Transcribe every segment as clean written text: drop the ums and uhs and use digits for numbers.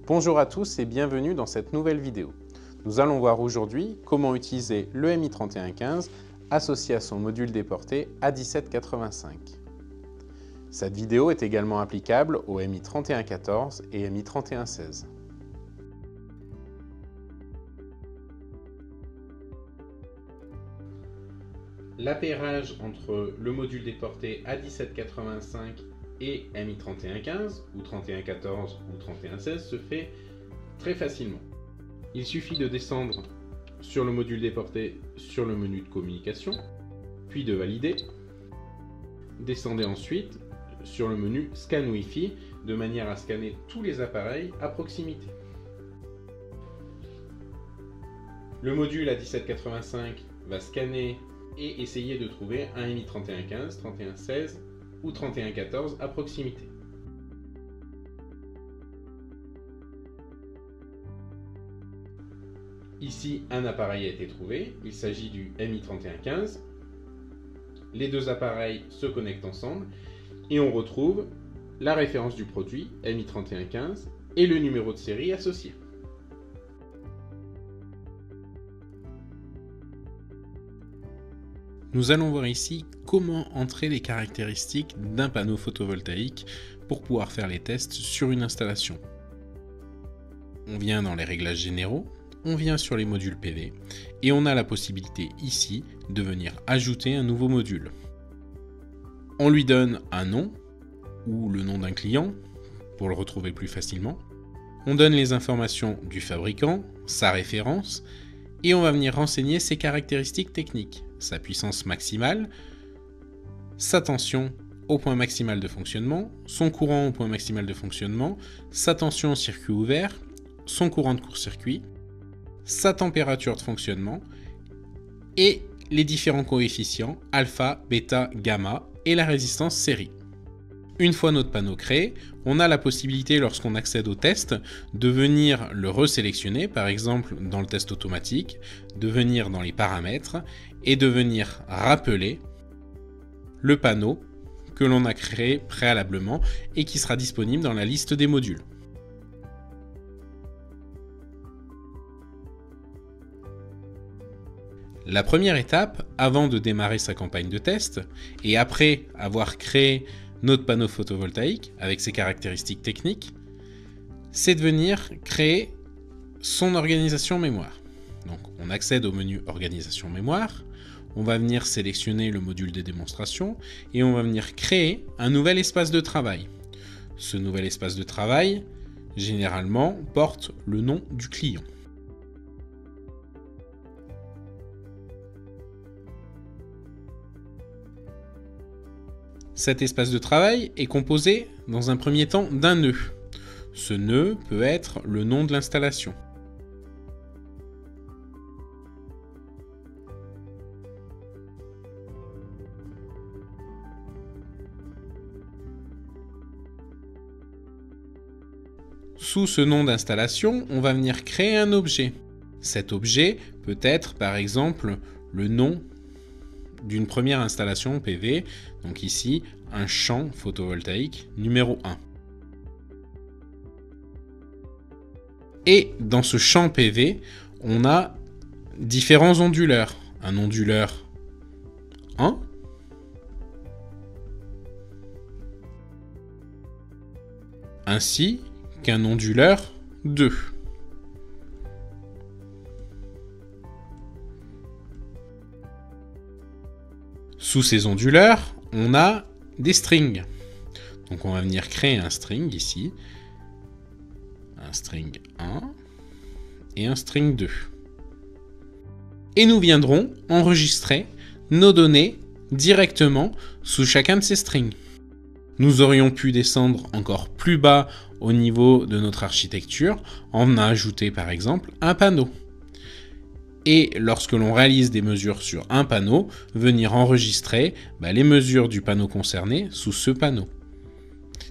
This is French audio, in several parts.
Bonjour à tous et bienvenue dans cette nouvelle vidéo. Nous allons voir aujourd'hui comment utiliser le MI3115 associé à son module déporté A1785. Cette vidéo est également applicable au MI3114 et MI3116. L'appairage entre le module déporté A1785 et MI3115 ou 3114 ou 3116 se fait très facilement. Il suffit de descendre sur le module déporté sur le menu de communication, puis de valider. Descendez ensuite sur le menu Scan Wi-Fi de manière à scanner tous les appareils à proximité. Le module A1785 va scanner et essayer de trouver un MI3115, 3116 ou 3114 à proximité. Ici, un appareil a été trouvé, il s'agit du MI3115. Les deux appareils se connectent ensemble et on retrouve la référence du produit MI3115 et le numéro de série associé. Nous allons voir ici comment entrer les caractéristiques d'un panneau photovoltaïque pour pouvoir faire les tests sur une installation. On vient dans les réglages généraux, on vient sur les modules PV et on a la possibilité ici de venir ajouter un nouveau module. On lui donne un nom ou le nom d'un client pour le retrouver plus facilement. On donne les informations du fabricant, sa référence et on va venir renseigner ses caractéristiques techniques. Sa puissance maximale, sa tension au point maximal de fonctionnement, son courant au point maximal de fonctionnement, sa tension au circuit ouvert, son courant de court-circuit, sa température de fonctionnement et les différents coefficients alpha, bêta, gamma et la résistance série. Une fois notre panneau créé, on a la possibilité, lorsqu'on accède au test, de venir le resélectionner, par exemple dans le test automatique, de venir dans les paramètres et de venir rappeler le panneau que l'on a créé préalablement et qui sera disponible dans la liste des modules. La première étape, avant de démarrer sa campagne de test, et après avoir créé notre panneau photovoltaïque avec ses caractéristiques techniques, c'est de venir créer son organisation mémoire. Donc on accède au menu organisation mémoire, on va venir sélectionner le module des démonstrations et on va venir créer un nouvel espace de travail. Ce nouvel espace de travail, généralement, porte le nom du client. Cet espace de travail est composé, dans un premier temps, d'un nœud. Ce nœud peut être le nom de l'installation. Sous ce nom d'installation, on va venir créer un objet. Cet objet peut être, par exemple, le nom d'une première installation PV, donc ici un champ photovoltaïque numéro 1. Et dans ce champ PV, on a différents onduleurs. Un onduleur 1, ainsi qu'un onduleur 2. Sous ces onduleurs, on a des strings. Donc on va venir créer un string ici. Un string 1 et un string 2. Et nous viendrons enregistrer nos données directement sous chacun de ces strings. Nous aurions pu descendre encore plus bas au niveau de notre architecture en venant ajouter par exemple un panneau. Et lorsque l'on réalise des mesures sur un panneau, venir enregistrer les mesures du panneau concerné sous ce panneau.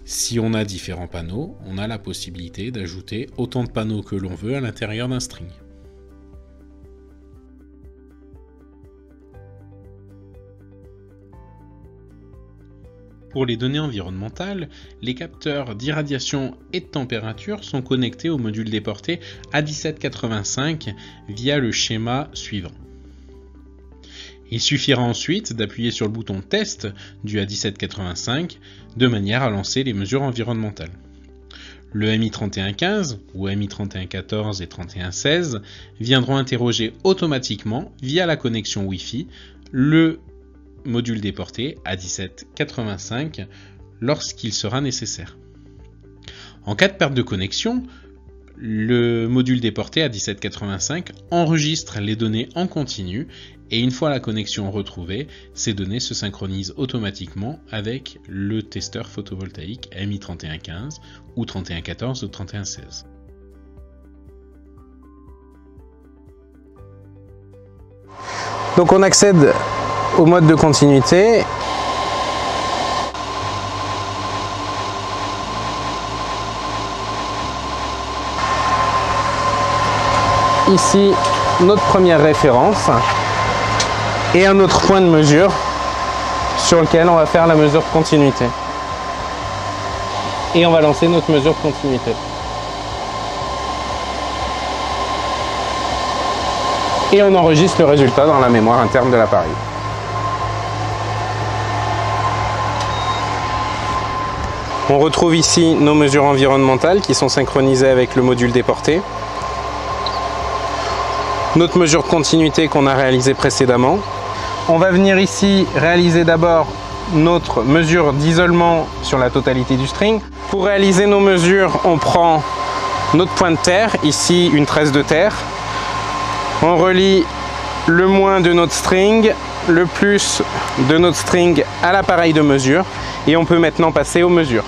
Si on a différents panneaux, on a la possibilité d'ajouter autant de panneaux que l'on veut à l'intérieur d'un string. Pour les données environnementales, les capteurs d'irradiation et de température sont connectés au module déporté A1785 via le schéma suivant. Il suffira ensuite d'appuyer sur le bouton Test du A1785 de manière à lancer les mesures environnementales. Le MI3115 ou MI3114 et 3116 viendront interroger automatiquement via la connexion Wi-Fi le module déporté A1785 lorsqu'il sera nécessaire. En cas de perte de connexion, le module déporté A1785 enregistre les données en continu et une fois la connexion retrouvée, ces données se synchronisent automatiquement avec le testeur photovoltaïque MI3115 ou 3114 ou 3116. Donc on accède au mode de continuité. Ici, notre première référence et un autre point de mesure sur lequel on va faire la mesure de continuité. Et on va lancer notre mesure de continuité. Et on enregistre le résultat dans la mémoire interne de l'appareil. On retrouve ici nos mesures environnementales qui sont synchronisées avec le module déporté. Notre mesure de continuité qu'on a réalisée précédemment. On va venir ici réaliser d'abord notre mesure d'isolement sur la totalité du string. Pour réaliser nos mesures, on prend notre point de terre, ici une tresse de terre. On relie le moins de notre string, le plus de notre string à l'appareil de mesure et on peut maintenant passer aux mesures.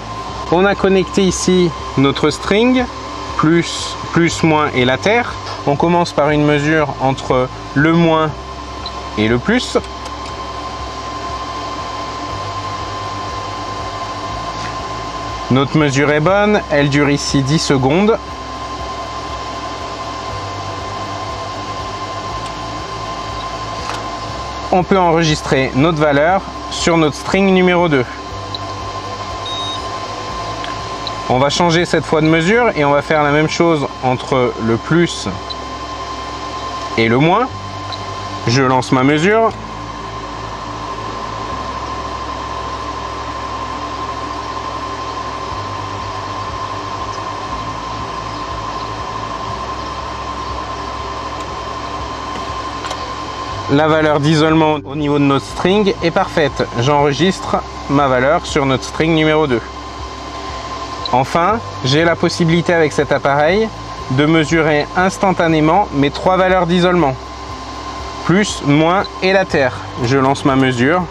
On a connecté ici notre string, plus, moins et la terre. On commence par une mesure entre le moins et le plus. Notre mesure est bonne, elle dure ici 10 secondes. On peut enregistrer notre valeur sur notre string numéro 2. On va changer cette fois de mesure et on va faire la même chose entre le plus et le moins. Je lance ma mesure. La valeur d'isolement au niveau de notre string est parfaite. J'enregistre ma valeur sur notre string numéro 2. Enfin, j'ai la possibilité avec cet appareil de mesurer instantanément mes 3 valeurs d'isolement. Plus, moins et la terre. Je lance ma mesure.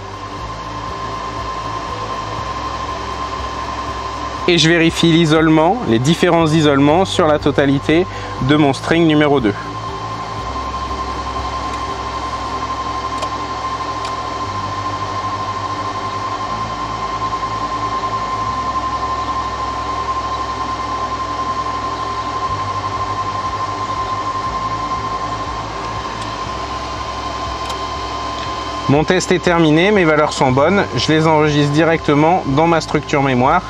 Et je vérifie l'isolement, les différents isolements sur la totalité de mon string numéro 2. Mon test est terminé, mes valeurs sont bonnes, je les enregistre directement dans ma structure mémoire.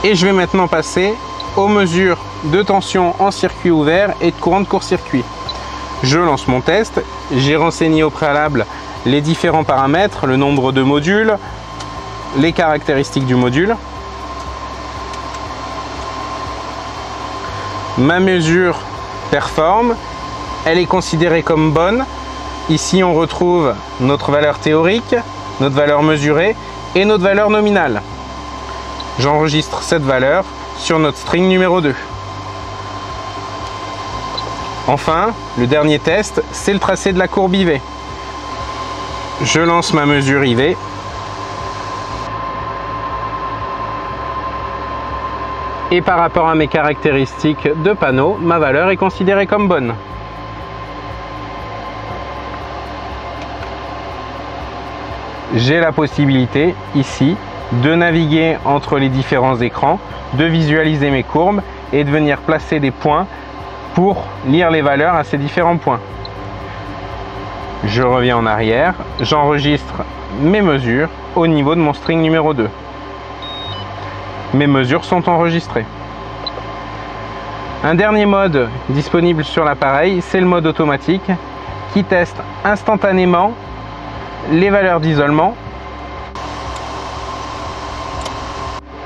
Et je vais maintenant passer aux mesures de tension en circuit ouvert et de courant de court-circuit. Je lance mon test, j'ai renseigné au préalable les différents paramètres, le nombre de modules, les caractéristiques du module. Ma mesure performe. Elle est considérée comme bonne. Ici, on retrouve notre valeur théorique, notre valeur mesurée et notre valeur nominale. J'enregistre cette valeur sur notre string numéro 2. Enfin, le dernier test, c'est le tracé de la courbe IV. Je lance ma mesure IV. Et par rapport à mes caractéristiques de panneau, ma valeur est considérée comme bonne. J'ai la possibilité ici de naviguer entre les différents écrans, de visualiser mes courbes et de venir placer des points pour lire les valeurs à ces différents points. Je reviens en arrière, j'enregistre mes mesures au niveau de mon string numéro 2. Mes mesures sont enregistrées. Un dernier mode disponible sur l'appareil, c'est le mode automatique qui teste instantanément les valeurs d'isolement,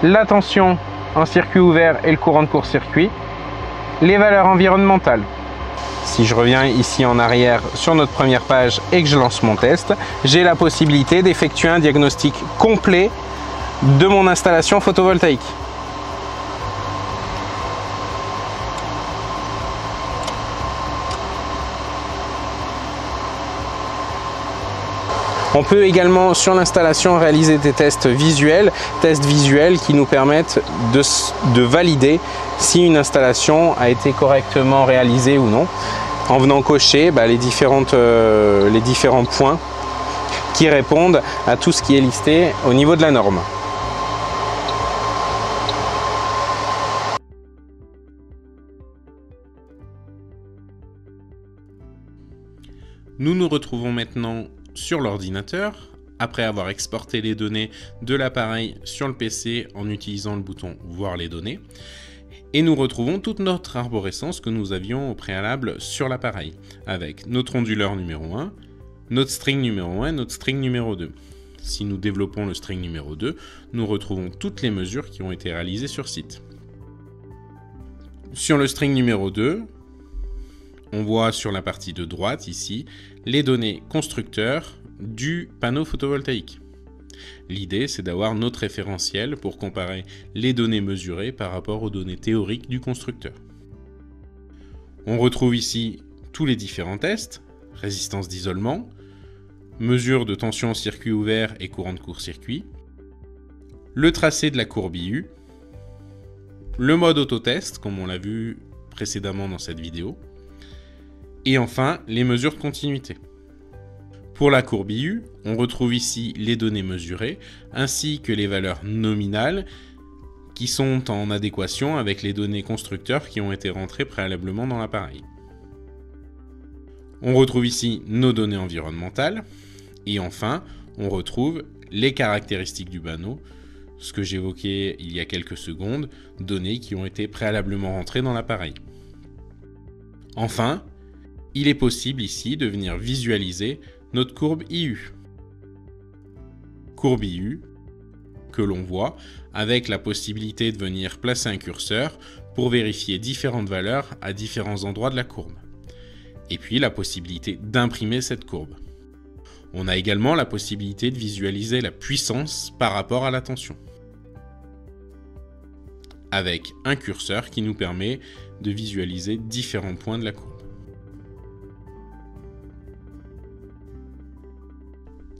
la tension en circuit ouvert et le courant de court-circuit, les valeurs environnementales. Si je reviens ici en arrière sur notre première page et que je lance mon test, j'ai la possibilité d'effectuer un diagnostic complet de mon installation photovoltaïque. On peut également sur l'installation réaliser des tests visuels qui nous permettent de valider si une installation a été correctement réalisée ou non, en venant cocher les différents points qui répondent à tout ce qui est listé au niveau de la norme. Nous nous retrouvons maintenant sur l'ordinateur, après avoir exporté les données de l'appareil sur le PC en utilisant le bouton « Voir les données ». Et nous retrouvons toute notre arborescence que nous avions au préalable sur l'appareil, avec notre onduleur numéro 1, notre string numéro 1, notre string numéro 2. Si nous développons le string numéro 2, nous retrouvons toutes les mesures qui ont été réalisées sur site. Sur le string numéro 2, on voit sur la partie de droite ici les données constructeurs du panneau photovoltaïque. L'idée, c'est d'avoir notre référentiel pour comparer les données mesurées par rapport aux données théoriques du constructeur. On retrouve ici tous les différents tests, résistance d'isolement, mesure de tension en circuit ouvert et courant de court-circuit, le tracé de la courbe IU, le mode autotest, comme on l'a vu précédemment dans cette vidéo, et enfin, les mesures de continuité. Pour la courbe IU, on retrouve ici les données mesurées, ainsi que les valeurs nominales qui sont en adéquation avec les données constructeurs qui ont été rentrées préalablement dans l'appareil. On retrouve ici nos données environnementales, et enfin, on retrouve les caractéristiques du panneau, ce que j'évoquais il y a quelques secondes, données qui ont été préalablement rentrées dans l'appareil. Enfin, il est possible ici de venir visualiser notre courbe IU. Courbe IU que l'on voit avec la possibilité de venir placer un curseur pour vérifier différentes valeurs à différents endroits de la courbe. Et puis la possibilité d'imprimer cette courbe. On a également la possibilité de visualiser la puissance par rapport à la tension, avec un curseur qui nous permet de visualiser différents points de la courbe.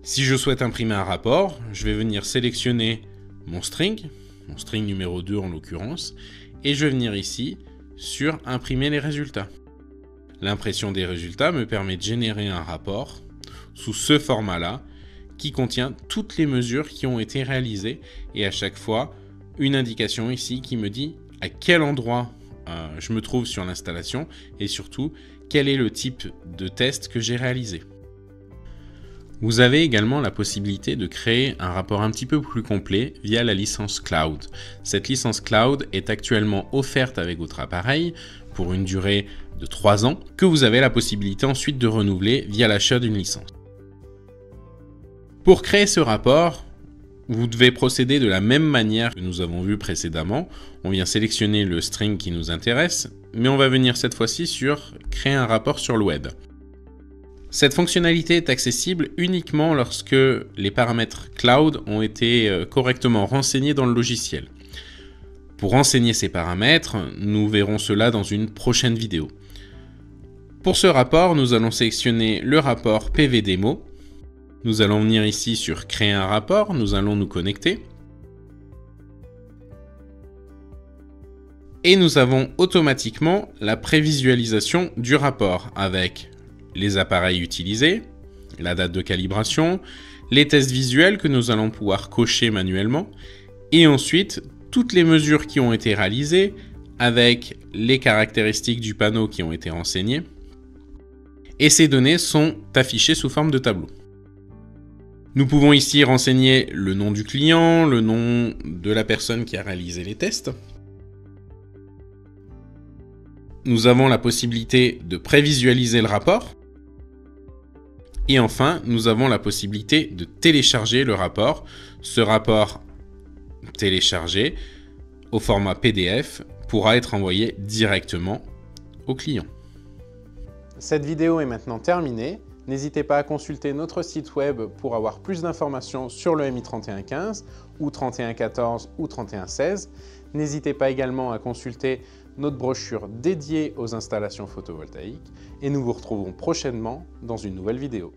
Si je souhaite imprimer un rapport, je vais venir sélectionner mon string numéro 2 en l'occurrence, et je vais venir ici sur imprimer les résultats. L'impression des résultats me permet de générer un rapport sous ce format-là qui contient toutes les mesures qui ont été réalisées et à chaque fois une indication ici qui me dit à quel endroit je me trouve sur l'installation et surtout quel est le type de test que j'ai réalisé. Vous avez également la possibilité de créer un rapport un petit peu plus complet via la licence Cloud. Cette licence Cloud est actuellement offerte avec votre appareil pour une durée de 3 ans que vous avez la possibilité ensuite de renouveler via l'achat d'une licence. Pour créer ce rapport, vous devez procéder de la même manière que nous avons vu précédemment. On vient sélectionner le string qui nous intéresse, mais on va venir cette fois-ci sur créer un rapport sur le web. Cette fonctionnalité est accessible uniquement lorsque les paramètres cloud ont été correctement renseignés dans le logiciel. Pour renseigner ces paramètres, nous verrons cela dans une prochaine vidéo. Pour ce rapport, nous allons sélectionner le rapport PVDemo. Nous allons venir ici sur créer un rapport, nous allons nous connecter. Et nous avons automatiquement la prévisualisation du rapport avec les appareils utilisés, la date de calibration, les tests visuels que nous allons pouvoir cocher manuellement, et ensuite toutes les mesures qui ont été réalisées avec les caractéristiques du panneau qui ont été renseignées, et ces données sont affichées sous forme de tableau. Nous pouvons ici renseigner le nom du client, le nom de la personne qui a réalisé les tests. Nous avons la possibilité de prévisualiser le rapport. Et enfin, nous avons la possibilité de télécharger le rapport. Ce rapport téléchargé au format PDF pourra être envoyé directement au client. Cette vidéo est maintenant terminée. N'hésitez pas à consulter notre site web pour avoir plus d'informations sur le MI 3115 ou 3114 ou 3116. N'hésitez pas également à consulter notre brochure dédiée aux installations photovoltaïques et nous vous retrouvons prochainement dans une nouvelle vidéo.